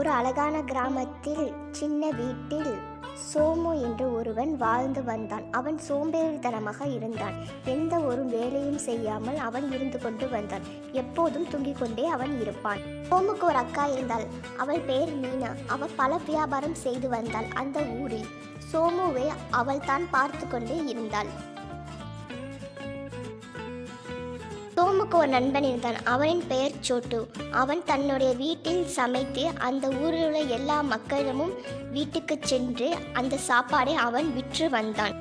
ஒரு அழகான கிராமத்தில் சின்ன வீட்டில் சோமு என்று ஒருவன் வாழ்ந்து வந்தான். அவன் சோம்பேறித்தனமாக இருந்தான். எந்த ஒரு வேலையும் செய்யாமல் அவன் இருந்து கொண்டு வந்தான். எப்போதும் தூங்கிக் கொண்டே அவன் இருப்பான். சோமுக்கு ஒரு அக்கா இருந்தாள். அவள் பெயர் மீனா. அவள் பல வியாபாரம் செய்து வந்தாள். அந்த ஊரில் சோமுவை அவள் தான் பார்த்து கொண்டே இருந்தாள். சோமுக்கு ஒரு நண்பன் இருந்தான். அவனின் பெயர் சோட்டு. அவன் தன்னுடைய வீட்டில் சமைத்து அந்த ஊரில் உள்ள எல்லா மக்களிடமும் வீட்டுக்கு சென்று அந்த சாப்பாடை அவன் விற்று வந்தான்.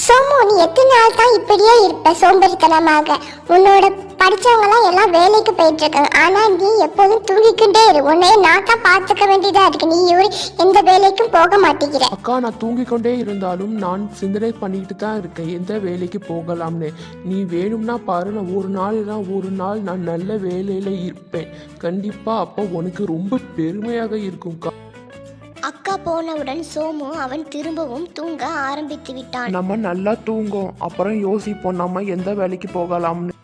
சோமு, நீ எத்தனை நாள் தான் இப்படியே இருப்ப சோம்பேறித்தனமாக? உன்னோட படிச்சவங்கலாம் எல்லாம் வேலைக்கு போயிட்டு இருக்காங்க, ஆனா நீ எப்போதும் தூங்கிக்கிட்டே இரு. உன்னைய நான் தான் பார்த்துக்க வேண்டியதா இருக்கு. நீ எந்த வேலைக்கும் போக மாட்டேங்கிற. அக்கா, நான் தூங்கிக்கொண்டே இருந்தாலும் நான் சிந்தனை பண்ணிட்டு தான் இருக்கேன் எந்த வேலைக்கு போகலாம்னு. நீ வேணும்னா பாரு, நான் ஒரு நாள் நான் நல்ல வேலையில இருப்பேன் கண்டிப்பா. அப்போ உனக்கு ரொம்ப பெருமையாக இருக்கும்க்கா. அக்கா போனவுடன் சோமு அவன் திரும்பவும் தூங்க ஆரம்பித்து விட்டான். நம்ம நல்லா தூங்கும், அப்புறம் யோசிப்போம் நம்ம எந்த வேலைக்கு போகலாம்னு.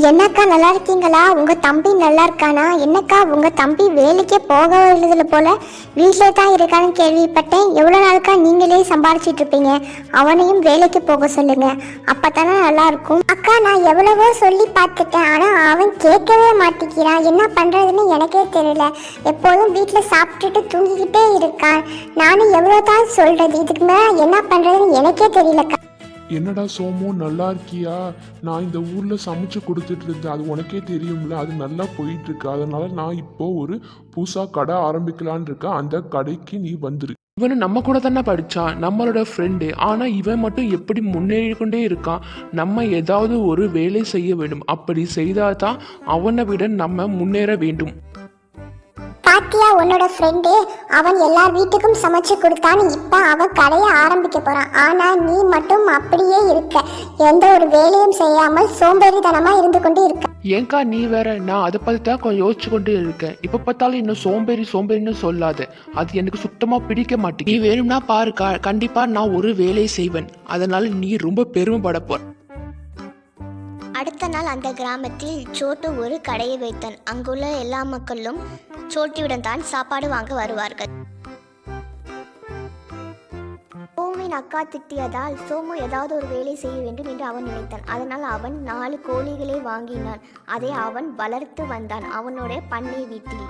என்னக்கா, நல்லா இருக்கீங்களா? உங்க தம்பி நல்லா இருக்கானா? என்னக்கா, உங்க தம்பி வேலைக்கே போக வருதுல போல, வீட்டிலே தான் இருக்கான்னு கேள்விப்பட்டேன். எவ்வளோ நாளுக்கா நீங்களே சம்பாதிச்சிட்டு இருப்பீங்க? அவனையும் வேலைக்கு போக சொல்லுங்க, அப்பதானே நல்லா இருக்கும். அக்கா, நான் எவ்வளவோ சொல்லி பார்த்துட்டேன், ஆனா அவன் கேட்கவே மாட்டேங்கிறான். என்ன பண்றதுன்னு எனக்கே தெரியல. எப்போதும் வீட்டில் சாப்பிட்டுட்டு தூங்கிக்கிட்டே இருக்கான். நானும் எவ்வளோ தான் சொல்றது, இதுக்கு மேலே என்ன பண்றதுன்னு எனக்கே தெரியலக்கா. என்னடா சோமு, நல்லா இருக்கியா? நான் இந்த ஊர்ல சமைச்சு கொடுத்துட்டு இருந்தேன், அது உனக்கே தெரியும்ல, அது நல்லா போயிட்டு இருக்கு. அதனால நான் இப்போ ஒரு புதுசா கடை ஆரம்பிக்கலான்னு இருக்கேன். அந்த கடைக்கு நீ வந்துரு. இவனு நம்ம கூட தானே படிச்சான், நம்மளோட ஃப்ரெண்டு. ஆனா இவன் மட்டும் எப்படி முன்னேறி கொண்டே இருக்கான்? நம்ம ஏதாவது ஒரு வேலை செய்ய வேண்டும். அப்படி செய்தாதான் அவனை விட நம்ம முன்னேற வேண்டும். பாத்தியா, உன்னோட ஃப்ரெண்டு அவன் எல்லார் வீட்டுக்கும் சமைச்சு கொடுத்தான்னு இப்ப அவன் கடையை ஆரம்பிக்க போறான். ஆனா நீ மட்டும் அப்படியே இருக்க, எந்த ஒரு வேலையும் செய்யாமல் சோம்பேறித்தனமா இருந்து கொண்டு இருக்க. ஏங்கா நீ வேற, நான் அதை பத்தி தான் கொஞ்சம் யோசிச்சு கொண்டு இருக்கேன். இப்ப பார்த்தாலும் இன்னும் சோம்பேறின்னு சொல்லாத, அது எனக்கு சுத்தமா பிடிக்க மாட்டேங்குது. நீ வேணும்னா பாருக்கா, கண்டிப்பா நான் ஒரு வேலையை செய்வேன். அதனால நீ ரொம்ப பெருமைப்பட போற. அடுத்த நாள் அந்த கிராமத்தில் சோட்டு ஒரு கடையை வைத்தான். அங்குள்ள எல்லா மக்களும் சோட்டுவிடம் தான் சாப்பாடு வாங்க வருவார்கள். சோமுவின் அக்கா திட்டியதால் சோமு ஏதாவது ஒரு வேலை செய்ய வேண்டும் என்று அவன் நினைத்தான். அதனால் அவன் 4 கோழிகளை வாங்கினான். அதை அவன் வளர்த்து வந்தான் அவனுடைய பண்ணை வீட்டில்.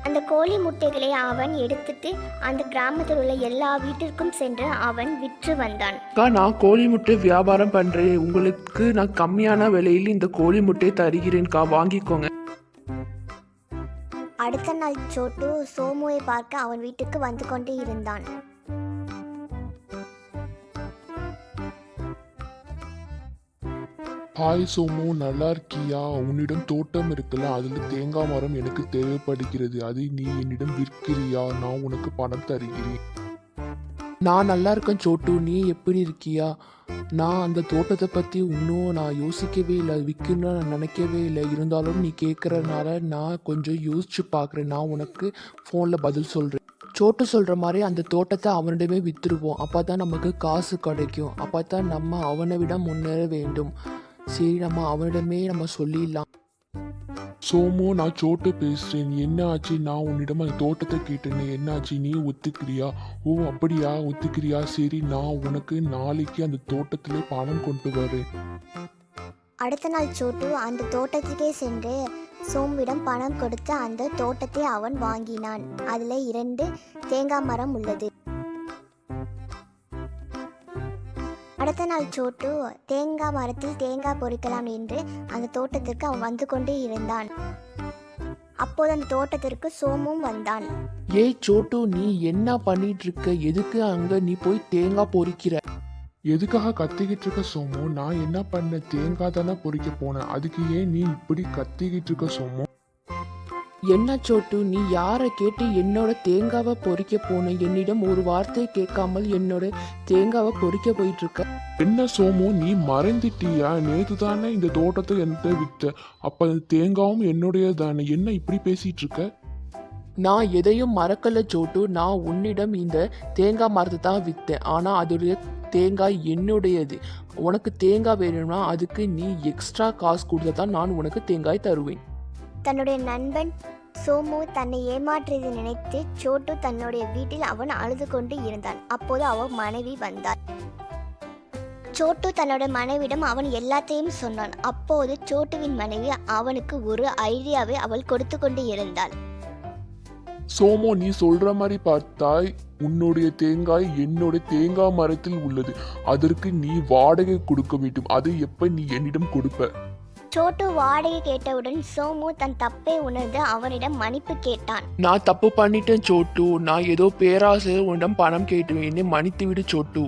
அந்த கோழி முட்டைகளை அவன் எடுத்துட்டு அந்த கிராமத்தில் உள்ள எல்லா வீட்டிற்கும் சென்று அவன் விற்று வந்தான். நான் கோழி முட்டை வியாபாரம் பண்றேன், உங்களுக்கு நான் கம்மியான விலையில் இந்த கோழி முட்டையை தருகிறேன்க்கா, வாங்கிக்கோங்க. அடுத்த நாள் சோட்டு சோமுவை பார்க்க அவன் வீட்டுக்கு வந்து கொண்டு இருந்தான். ஹாய் சோமு, நல்லா இருக்கியா? உன்னிடம் தோட்டம் இருக்குல்ல, அதுல தேங்காய் மரம் எனக்கு தேவைப்படுகிறது. அதை நீ என்னிடம் விற்கிறியா? நான் உனக்கு பணம் தருகிறேன். நான் நல்லா இருக்கேன் சோட்டு, நீ எப்படி இருக்கியா? நான் அந்த தோட்டத்தை பற்றி இன்னும் நான் யோசிக்கவே இல்லை, விற்கணும்னு நான் நினைக்கவே இல்லை. இருந்தாலும் நீ கேட்குறதுனால நான் கொஞ்சம் யோசிச்சு பார்க்குறேன். நான் உனக்கு ஃபோனில் பதில் சொல்கிறேன். சோட்டு சொல்கிற மாதிரி அந்த தோட்டத்தை அவனிடமே விற்றுருவோம். அப்போ தான் நமக்கு காசு கிடைக்கும். அப்போ தான் நம்ம அவனை விட முன்னேற வேண்டும். சரி, நம்ம அவனிடமே நம்ம சொல்லிடலாம். சோமு, நான் சோட்டு பேசுறேன். என்ன ஆச்சு? நான் உன்னிடம் அந்த தோட்டத்தை கேட்டேன்னு, என்ன ஆச்சு? நீ ஒத்துக்கிறியா? ஓ அப்படியா, ஒத்துக்கிறியா? சரி, நான் உனக்கு நாளைக்கு அந்த தோட்டத்திலே பணம் கொண்டு வரேன். அடுத்த நாள் சோட்டு அந்த தோட்டத்துக்கே சென்று சோமுவிடம் பணம் கொடுத்து அந்த தோட்டத்தை அவன் வாங்கினான். அதில் 2 தேங்காய் மரம் உள்ளது. அடுத்த நாள் சோட்டு தேங்காய் மரத்தில் தேங்காய் பொறிக்கலாம் என்று அந்த தோட்டத்திற்கு அவன் வந்து கொண்டே இருந்தான். அப்போது அந்த தோட்டத்திற்கு சோமும் வந்தான். ஏய் சோட்டு, நீ என்ன பண்ணிட்டு இருக்க? எதுக்கு அங்க நீ போய் தேங்காய் பொறிக்கிற? எதுக்காக கத்திக்கிட்டு இருக்க சோமு? நான் என்ன பண்ண? தேங்காய் தானே பொறிக்க போனேன். அதுக்கு ஏன் நீ இப்படி கத்திக்கிட்டு இருக்க சோமு? என்ன சோட்டு, நீ யாரை கேட்டு என்னோட தேங்காவை பொறிக்க போன? என்னிடம் ஒரு வார்த்தை கேட்காமல் என்னோட தேங்காவை பொறிக்க போயிட்டு இருக்க. என்ன சோமு, நீ மறந்துட்டியா? நேத்து தானே இந்த தோட்டத்தை என்கிட்ட வித்த, அப்ப அந்த தேங்காவும் என்னுடைய தானே. என்ன இப்படி பேசிட்டு இருக்க? நான் எதையும் மறக்கல சோட்டு. நான் உன்னிடம் இந்த தேங்காய் மரத்தை தான் விற்றேன். ஆனால் அதோடைய தேங்காய் என்னுடையது. உனக்கு தேங்காய் வேணும்னா அதுக்கு நீ எக்ஸ்ட்ரா காசு கொடுத்தா தான் நான் உனக்கு தேங்காய் தருவேன். தன்னுடைய நண்பன் சோமு தன்னை ஏமாற்றியதை நினைத்து சோட்டு தன்னுடைய வீட்டில் அவன் அழுது கொண்டு இருந்தான். அப்போது அவன் மனைவி வந்தாள். சோட்டு தன்னோட மனைவியிடம் அவன் எல்லாத்தையும் சொன்னான். அப்போது சோட்டுவின் மனைவி அவனுக்கு ஒரு ஐடியாவை அவள் கொடுத்து கொண்டு இருந்தாள். சோமு, நீ சொல்ற மாதிரி பார்த்தாய் உன்னுடைய தேங்காய் என்னோட தேங்காய் மரத்தில் உள்ளது. அதற்கு நீ வாடகை கொடுக்க வேண்டும். அதை எப்ப நீ என்னிடம் கொடுப்ப? சோட்டு வாடகை கேட்டவுடன் சோமு தன் தப்பை உணர்ந்து அவனிடம் மன்னிப்பு கேட்டான். நான் தப்பு பண்ணிட்டேன் சோட்டு. நான் ஏதோ பேராசை உன்னிடம் பணம் கேட்டேன். என்னை மன்னித்து விடு சோட்டு.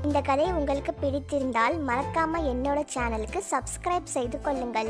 இந்த கதை உங்களுக்கு பிடித்திருந்தால் மறக்காம என்னோட சேனலுக்கு சப்ஸ்கிரைப் செய்து கொள்ளுங்கள்.